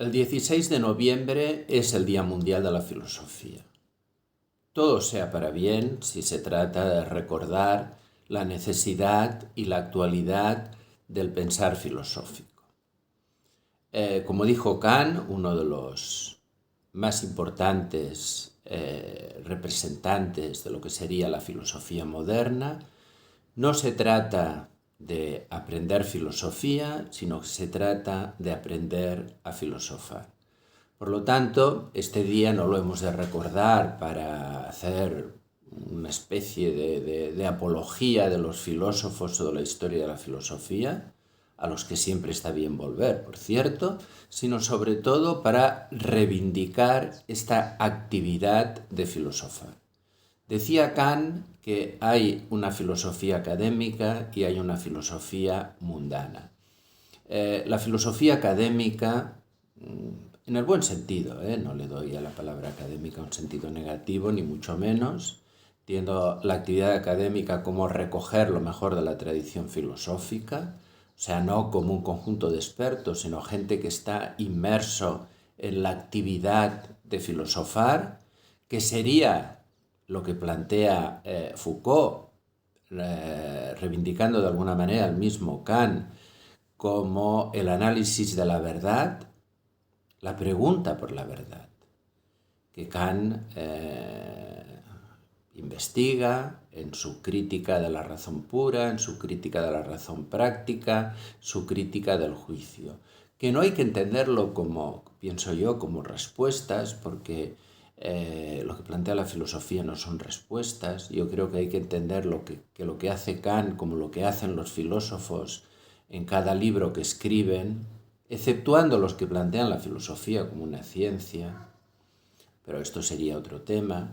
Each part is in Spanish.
El 16 de noviembre es el Día Mundial de la Filosofía. Todo sea para bien si se trata de recordar la necesidad y la actualidad del pensar filosófico. Como dijo Kant, uno de los más importantes representantes de lo que sería la filosofía moderna, no se trata de aprender filosofía, sino que se trata de aprender a filosofar. Por lo tanto, este día no lo hemos de recordar para hacer una especie de apología de los filósofos o de la historia de la filosofía, a los que siempre está bien volver, por cierto, sino sobre todo para reivindicar esta actividad de filosofar. Decía Kant que hay una filosofía académica y hay una filosofía mundana. La filosofía académica, en el buen sentido, no le doy a la palabra académica un sentido negativo, ni mucho menos, entiendo la actividad académica como recoger lo mejor de la tradición filosófica, o sea, no como un conjunto de expertos, sino gente que está inmerso en la actividad de filosofar, que sería lo que plantea Foucault, reivindicando de alguna manera al mismo Kant, como el análisis de la verdad, la pregunta por la verdad, que Kant investiga en su crítica de la razón pura, en su crítica de la razón práctica, su crítica del juicio, que no hay que entenderlo como, pienso yo, como respuestas, porque lo que plantea la filosofía no son respuestas. Yo creo que hay que entender lo que hace Kant como lo que hacen los filósofos en cada libro que escriben, exceptuando los que plantean la filosofía como una ciencia, pero esto sería otro tema.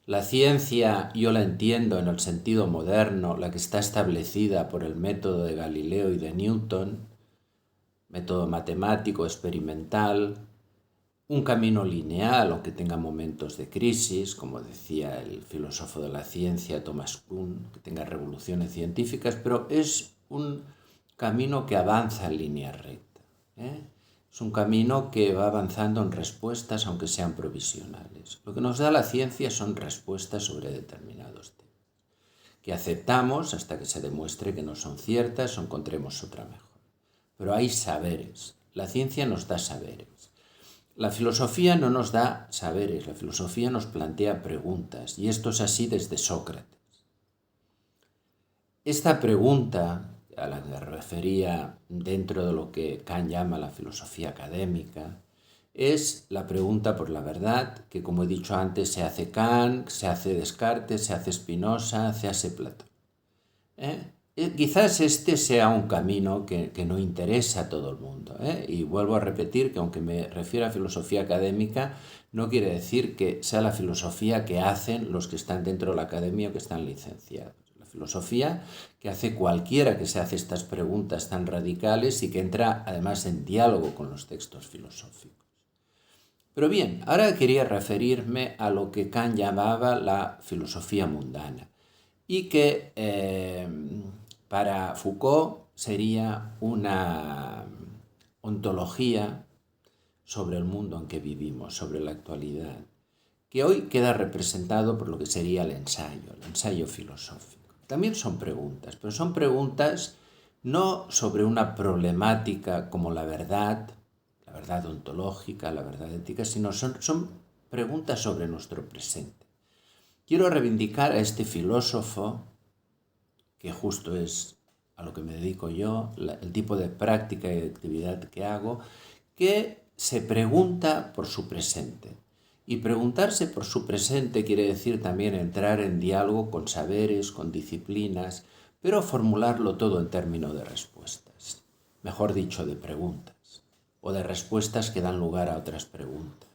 La ciencia yo la entiendo en el sentido moderno, la que está establecida por el método de Galileo y de Newton, método matemático, experimental, un camino lineal, aunque tenga momentos de crisis, como decía el filósofo de la ciencia Thomas Kuhn, que tenga revoluciones científicas, pero es un camino que avanza en línea recta. Es un camino que va avanzando en respuestas, aunque sean provisionales. Lo que nos da la ciencia son respuestas sobre determinados temas, que aceptamos hasta que se demuestre que no son ciertas o encontremos otra mejor. Pero hay saberes. La ciencia nos da saberes. La filosofía no nos da saberes, la filosofía nos plantea preguntas, y esto es así desde Sócrates. Esta pregunta, a la que me refería dentro de lo que Kant llama la filosofía académica, es la pregunta por la verdad, que como he dicho antes se hace Kant, se hace Descartes, se hace Spinoza, se hace Platón. Quizás este sea un camino que no interesa a todo el mundo. Y vuelvo a repetir que aunque me refiero a filosofía académica, no quiere decir que sea la filosofía que hacen los que están dentro de la academia o que están licenciados. La filosofía que hace cualquiera que se hace estas preguntas tan radicales y que entra además en diálogo con los textos filosóficos. Pero bien, ahora quería referirme a lo que Kant llamaba la filosofía mundana y que para Foucault sería una ontología sobre el mundo en que vivimos, sobre la actualidad, que hoy queda representado por lo que sería el ensayo filosófico. También son preguntas, pero son preguntas no sobre una problemática como la verdad ontológica, la verdad ética, sino son preguntas sobre nuestro presente. Quiero reivindicar a este filósofo, que justo es a lo que me dedico yo, el tipo de práctica y de actividad que hago, que se pregunta por su presente. Y preguntarse por su presente quiere decir también entrar en diálogo con saberes, con disciplinas, pero formularlo todo en términos de respuestas. Mejor dicho, de preguntas, o de respuestas que dan lugar a otras preguntas.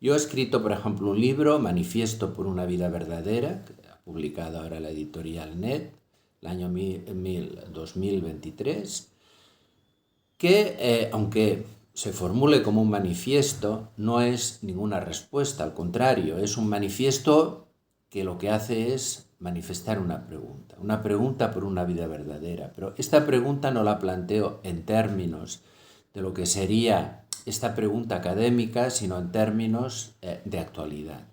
Yo he escrito, por ejemplo, un libro, Manifiesto por una vida verdadera, que ha publicado ahora la editorial NET, el año 2023, que aunque se formule como un manifiesto, no es ninguna respuesta, al contrario, es un manifiesto que lo que hace es manifestar una pregunta por una vida verdadera. Pero esta pregunta no la planteo en términos de lo que sería esta pregunta académica, sino en términos de actualidad.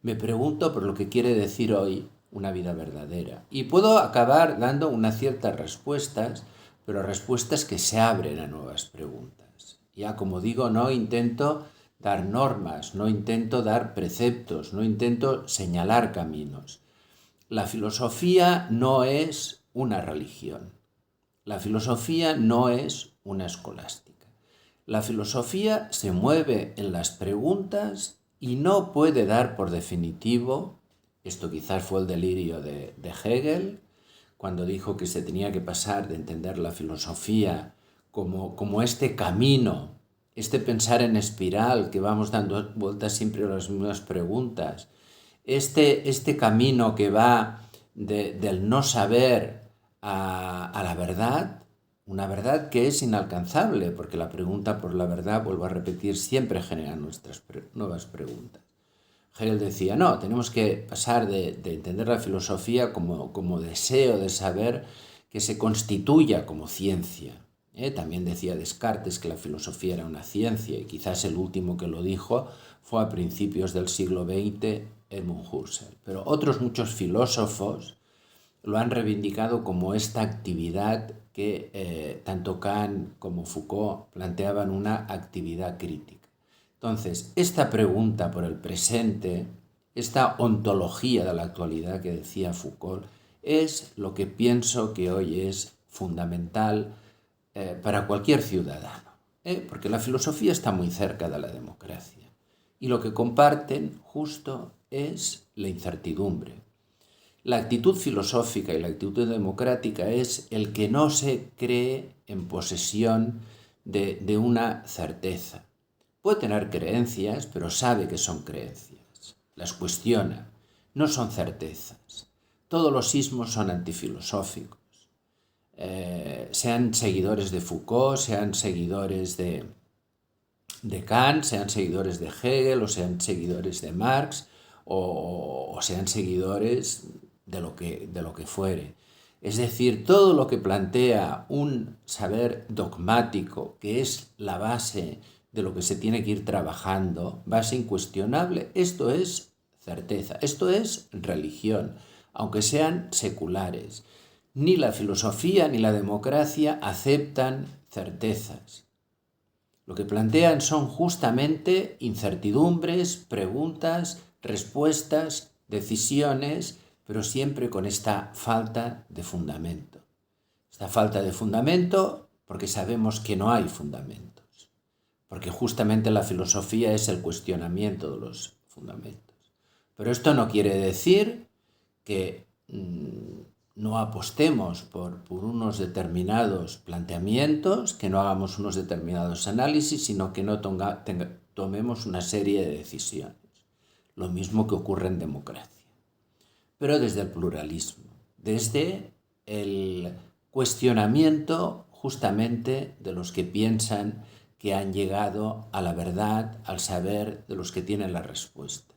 Me pregunto por lo que quiere decir hoy una vida verdadera. Y puedo acabar dando unas ciertas respuestas, pero respuestas que se abren a nuevas preguntas. Ya como digo, no intento dar normas, no intento dar preceptos, no intento señalar caminos. La filosofía no es una religión. La filosofía no es una escolástica. La filosofía se mueve en las preguntas y no puede dar por definitivo, esto quizás fue el delirio de Hegel, cuando dijo que se tenía que pasar de entender la filosofía como este camino, este pensar en espiral, que vamos dando vueltas siempre a las mismas preguntas, este camino que va del no saber a la verdad, una verdad que es inalcanzable, porque la pregunta por la verdad, vuelvo a repetir, siempre genera nuevas preguntas. Hegel decía, no, tenemos que pasar de entender la filosofía como deseo de saber que se constituya como ciencia. También decía Descartes que la filosofía era una ciencia, y quizás el último que lo dijo fue a principios del siglo XX Edmund Husserl. Pero otros muchos filósofos lo han reivindicado como esta actividad que tanto Kant como Foucault planteaban una actividad crítica. Entonces, esta pregunta por el presente, esta ontología de la actualidad que decía Foucault, es lo que pienso que hoy es fundamental para cualquier ciudadano, porque la filosofía está muy cerca de la democracia y lo que comparten justo es la incertidumbre. La actitud filosófica y la actitud democrática es el que no se cree en posesión de una certeza. Puede tener creencias, pero sabe que son creencias. Las cuestiona. No son certezas. Todos los ismos son antifilosóficos. Sean seguidores de Foucault, sean seguidores de Kant, sean seguidores de Hegel, o sean seguidores de Marx, o sean seguidores de lo que fuere. Es decir, todo lo que plantea un saber dogmático, que es la base de lo que se tiene que ir trabajando, base incuestionable, esto es certeza, esto es religión, aunque sean seculares. Ni la filosofía ni la democracia aceptan certezas. Lo que plantean son justamente incertidumbres, preguntas, respuestas, decisiones, pero siempre con esta falta de fundamento. Esta falta de fundamento porque sabemos que no hay fundamentos, porque justamente la filosofía es el cuestionamiento de los fundamentos. Pero esto no quiere decir que no apostemos por unos determinados planteamientos, que no hagamos unos determinados análisis, sino que no tomemos una serie de decisiones. Lo mismo que ocurre en democracia. Pero desde el pluralismo, desde el cuestionamiento justamente de los que piensan que han llegado a la verdad, al saber de los que tienen la respuesta.